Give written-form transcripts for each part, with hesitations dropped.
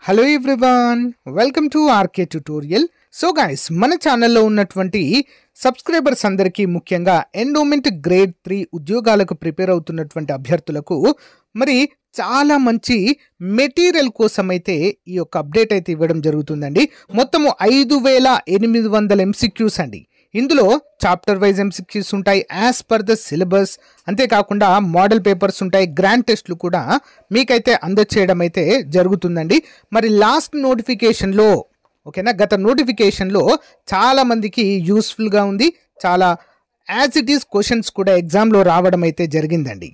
Hello everyone, welcome to RK tutorial. So guys, మన ఛానల్లో ఉన్నటువంటి సబ్స్క్రైబర్స్ అందరికీ, ముఖ్యంగా ఎండోమెంట్ గ్రేడ్ 3 ఉద్యోగాలకు ప్రిపేర్ అవుతున్నటువంటి అభ్యర్థులకు మరి చాలా మంచి మెటీరియల్ కోసం అయితే ఈ యొక్క అప్డేట్ అయితే ఇవ్వడం జరుగుతుందండి. మొత్తము 5800 ఎంసీక్యూస్ అండి. ఇందులో చాప్టర్ వైజ్ ఎంసీక్యూస్ ఉంటాయి యాజ్ పర్ ద సిలబస్. అంతేకాకుండా మోడల్ పేపర్స్ ఉంటాయి, గ్రాండ్ టెస్ట్లు కూడా మీకైతే అందచేయడం అయితే జరుగుతుందండి. మరి లాస్ట్ నోటిఫికేషన్లో ఓకేనా, గత నోటిఫికేషన్లో చాలా మందికి యూస్ఫుల్గా ఉంది. చాలా యాజ్ ఇట్ ఈస్ క్వశ్చన్స్ కూడా ఎగ్జామ్లో రావడం అయితే జరిగిందండి.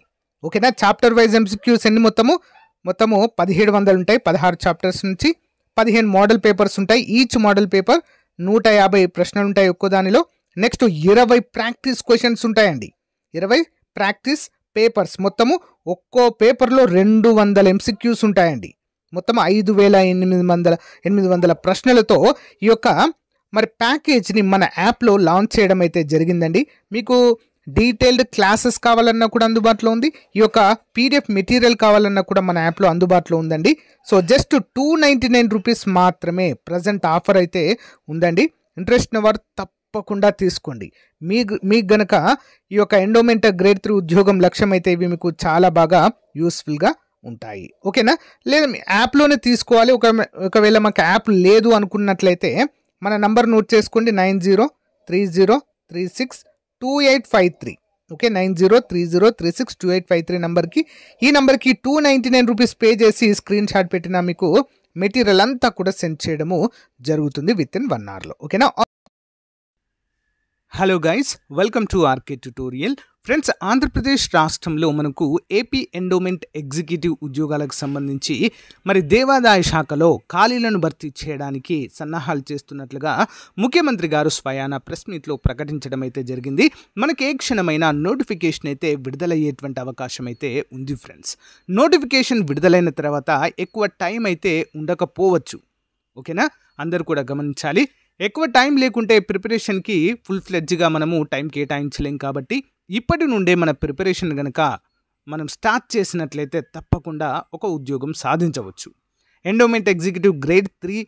ఓకేనా, చాప్టర్ వైజ్ ఎంసీక్యూస్ ఎన్ని మొత్తము 1700 ఉంటాయి. 16 చాప్టర్స్ నుంచి 15 మోడల్ పేపర్స్ ఉంటాయి. ఈచ్ మోడల్ పేపర్ 150 ప్రశ్నలు ఉంటాయి ఒక్కో దానిలో. నెక్స్ట్ 20 ప్రాక్టీస్ క్వశ్చన్స్ ఉంటాయండి. 20 ప్రాక్టీస్ పేపర్స్, మొత్తము ఒక్కో పేపర్లో 200 ఎంసీక్యూస్ ఉంటాయండి. మొత్తం 5800 ప్రశ్నలతో ఈ యొక్క మరి ప్యాకేజ్ని మన యాప్లో లాంచ్ చేయడం అయితే జరిగిందండి. మీకు డీటెయిల్డ్ క్లాసెస్ కావాలన్నా కూడా అందుబాటులో ఉంది. ఈ యొక్క పీడిఎఫ్ మెటీరియల్ కావాలన్నా కూడా మన యాప్లో అందుబాటులో ఉందండి. సో జస్ట్ 299 రూపీస్ మాత్రమే ప్రజెంట్ ఆఫర్ అయితే ఉందండి. ఇంట్రెస్ట్ ఉన్న వారు తప్పకుండా తీసుకోండి. మీకు గనక ఈ యొక్క ఎండోమెంట్ గ్రేడ్ 3 ఉద్యోగం లక్ష్యం అయితే ఇవి మీకు చాలా బాగా యూస్ఫుల్గా ఉంటాయి. ఓకేనా, లేదా మీ యాప్లోనే తీసుకోవాలి. ఒకవేళ మాకు యాప్ లేదు అనుకున్నట్లయితే మన నంబర్ నోట్ చేసుకోండి, 9030362853. ఓకే, 9030362853 నంబర్కి, ఈ నంబర్కి 299 రూపీస్ పే చేసి స్క్రీన్ షాట్ పెట్టినా మీకు మెటీరియల్ అంతా కూడా సెండ్ చేయడము జరుగుతుంది విత్ ఇన్ 1 అవర్లో. ఓకేనా. Hello guys, welcome to RK tutorial. Friends, Andhra Pradesh రాష్ట్రంలో మనకు ఏపీ ఎండోమెంట్ ఎగ్జిక్యూటివ్ ఉద్యోగాలకు సంబంధించి మరి దేవాదాయ శాఖలో ఖాళీలను భర్తీ చేయడానికి సన్నాహాలు చేస్తున్నట్లుగా ముఖ్యమంత్రి గారు స్వయానా ప్రెస్ మీట్లో ప్రకటించడం అయితే జరిగింది. మనకి ఏ క్షణమైన నోటిఫికేషన్ అయితే విడుదలయ్యేటువంటి అవకాశం అయితే ఉంది. ఫ్రెండ్స్, నోటిఫికేషన్ విడుదలైన తర్వాత ఎక్కువ టైం అయితే ఉండకపోవచ్చు. ఓకేనా, అందరూ కూడా గమనించాలి. ఎక్కువ టైం లేకుంటే ప్రిపరేషన్కి ఫుల్ ఫ్లెడ్జ్గా మనము టైం కేటాయించలేం. కాబట్టి ఇప్పటి నుండే మన ప్రిపరేషన్ కనుక మనం స్టార్ట్ చేసినట్లయితే తప్పకుండా ఒక ఉద్యోగం సాధించవచ్చు. Endowment executive grade 3,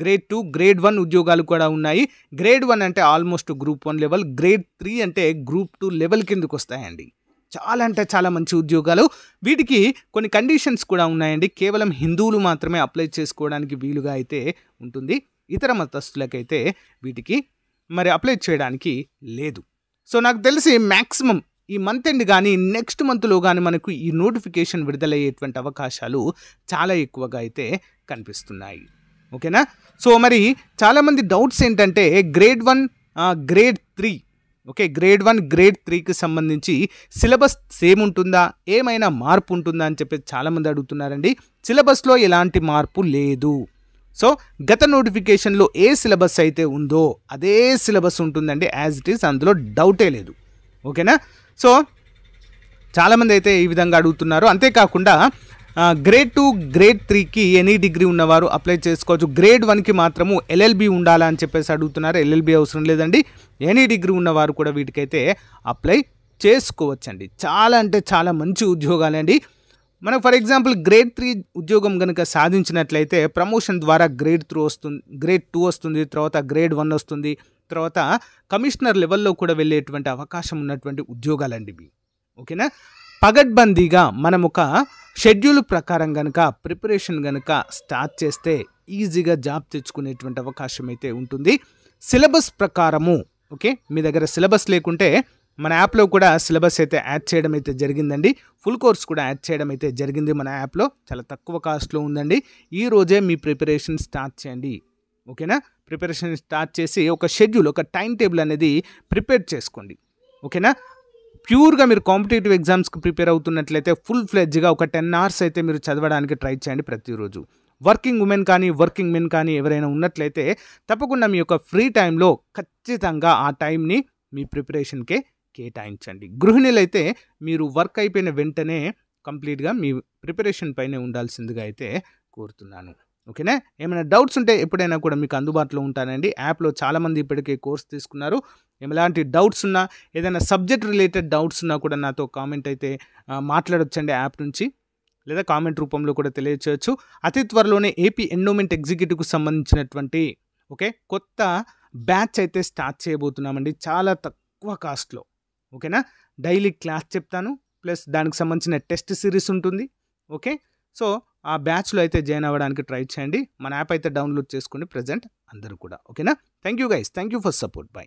grade 2, grade 1 ఉద్యోగాలు కూడా ఉన్నాయి. గ్రేడ్ 1 అంటే ఆల్మోస్ట్ గ్రూప్ 1 లెవెల్, గ్రేడ్ 3 అంటే గ్రూప్ 2 లెవెల్ కిందకు వస్తాయండి. చాలా అంటే చాలా మంచి ఉద్యోగాలు. వీటికి కొన్ని కండిషన్స్ కూడా ఉన్నాయండి. కేవలం హిందువులు మాత్రమే అప్లై చేసుకోవడానికి వీలుగా అయితే ఉంటుంది. ఇతర మతస్థులకైతే వీటికి మరి అప్లై చేయడానికి లేదు. సో నాకు తెలిసి మ్యాక్సిమం ఈ మంత్ ఎండ్ కానీ నెక్స్ట్ మంత్లో కానీ మనకు ఈ నోటిఫికేషన్ విడుదలయ్యేటువంటి అవకాశాలు చాలా ఎక్కువగా అయితే కనిపిస్తున్నాయి. ఓకేనా. సో మరి చాలామంది డౌట్స్ ఏంటంటే grade 1, grade 3, okay, grade 1, grade 3కి సంబంధించి సిలబస్ సేమ్ ఉంటుందా, ఏమైనా మార్పు ఉంటుందా అని చెప్పి చాలామంది అడుగుతున్నారండి. సిలబస్లో ఎలాంటి మార్పు లేదు. సో గత నోటిఫికేషన్లో ఏ సిలబస్ అయితే ఉందో అదే సిలబస్ ఉంటుందండి, యాజ్ ఇట్ ఈస్, అందులో డౌటే లేదు. ఓకేనా. సో చాలామంది అయితే ఈ విధంగా అడుగుతున్నారు. అంతేకాకుండా గ్రేడ్ 2, గ్రేడ్ 3కి ఎనీ డిగ్రీ ఉన్నవారు అప్లై చేసుకోవచ్చు. గ్రేడ్ 1కి మాత్రము ఎల్ఎల్బి ఉండాలా అని చెప్పేసి అడుగుతున్నారు. ఎల్ఎల్బి అవసరం లేదండి, ఎనీ డిగ్రీ ఉన్నవారు కూడా వీటికైతే అప్లై చేసుకోవచ్చండి. చాలా అంటే చాలా మంచి ఉద్యోగాలండి. మనకు ఫర్ ఎగ్జాంపుల్ గ్రేడ్ 3 ఉద్యోగం కనుక సాధించినట్లయితే ప్రమోషన్ ద్వారా గ్రేడ్ 3 వస్తుంది, గ్రేడ్ 2 వస్తుంది, తర్వాత గ్రేడ్ 1 వస్తుంది, తర్వాత కమిషనర్ లెవెల్లో కూడా వెళ్ళేటువంటి అవకాశం ఉన్నటువంటి ఉద్యోగాలండి ఇవి. ఓకేనా. పగడ్బందీగా మనం ఒక షెడ్యూల్ ప్రకారం కనుక ప్రిపరేషన్ కనుక స్టార్ట్ చేస్తే ఈజీగా జాబ్ తెచ్చుకునేటువంటి అవకాశం అయితే ఉంటుంది. సిలబస్ ప్రకారము, ఓకే, మీ దగ్గర సిలబస్ లేకుంటే మన యాప్లో కూడా సిలబస్ అయితే యాడ్ చేయడం అయితే జరిగిందండి. ఫుల్ కోర్స్ కూడా యాడ్ చేయడం అయితే జరిగింది మన యాప్లో. చాలా తక్కువ కాస్ట్లో ఉందండి. ఈ రోజే మీ ప్రిపరేషన్ స్టార్ట్ చేయండి. ఓకేనా, ప్రిపరేషన్ స్టార్ట్ చేసి ఒక షెడ్యూల్, ఒక టైం టేబుల్ అనేది ప్రిపేర్ చేసుకోండి. ఓకేనా. ప్యూర్గా మీరు కాంపిటేటివ్ ఎగ్జామ్స్కి ప్రిపేర్ అవుతున్నట్లయితే ఫుల్ ఫ్లెడ్జ్గా ఒక 10 అవర్స్ అయితే మీరు చదవడానికి ట్రై చేయండి ప్రతిరోజు. వర్కింగ్ ఉమెన్ కానీ వర్కింగ్ మెన్ కానీ ఎవరైనా ఉన్నట్లయితే తప్పకుండా మీ యొక్క ఫ్రీ టైంలో ఖచ్చితంగా ఆ టైంని మీ ప్రిపరేషన్కే కేటాయించండి. గృహిణులైతే మీరు వర్క్ అయిపోయిన వెంటనే కంప్లీట్గా మీ ప్రిపరేషన్ పైనే ఉండాల్సిందిగా అయితే కోరుతున్నాను. ఓకేనా. ఏమైనా డౌట్స్ ఉంటే ఎప్పుడైనా కూడా మీకు అందుబాటులో ఉంటానండి. యాప్లో చాలామంది ఇప్పటికే కోర్స్ తీసుకున్నారు. ఎలాంటి డౌట్స్ ఉన్నా, ఏదైనా సబ్జెక్ట్ రిలేటెడ్ డౌట్స్ ఉన్నా కూడా నాతో కామెంట్ అయితే మాట్లాడొచ్చండి యాప్ నుంచి. లేదా కామెంట్ రూపంలో కూడా తెలియచేయచ్చు. అతి త్వరలోనే ఏపీ ఎండోమెంట్ ఎగ్జిక్యూటివ్‌కు సంబంధించినటువంటి కొత్త బ్యాచ్ అయితే స్టార్ట్ చేయబోతున్నామండి. చాలా తక్కువ కాస్ట్‌లో. ఓకేనా? డైలీ క్లాస్ చెప్తాను. ప్లస్ దానికి సంబంధించిన టెస్ట్ సిరీస్ ఉంటుంది. ఓకే. సో, ఆ బ్యాచ్‌లో అయితే జాయిన్ అవ్వడానికి ట్రై చేయండి. మన యాప్ అయితే డౌన్లోడ్ చేసుకోండి ప్రెజెంట్ అందరూ కూడా. ఓకేనా? Thank you guys. Thank you for support. By.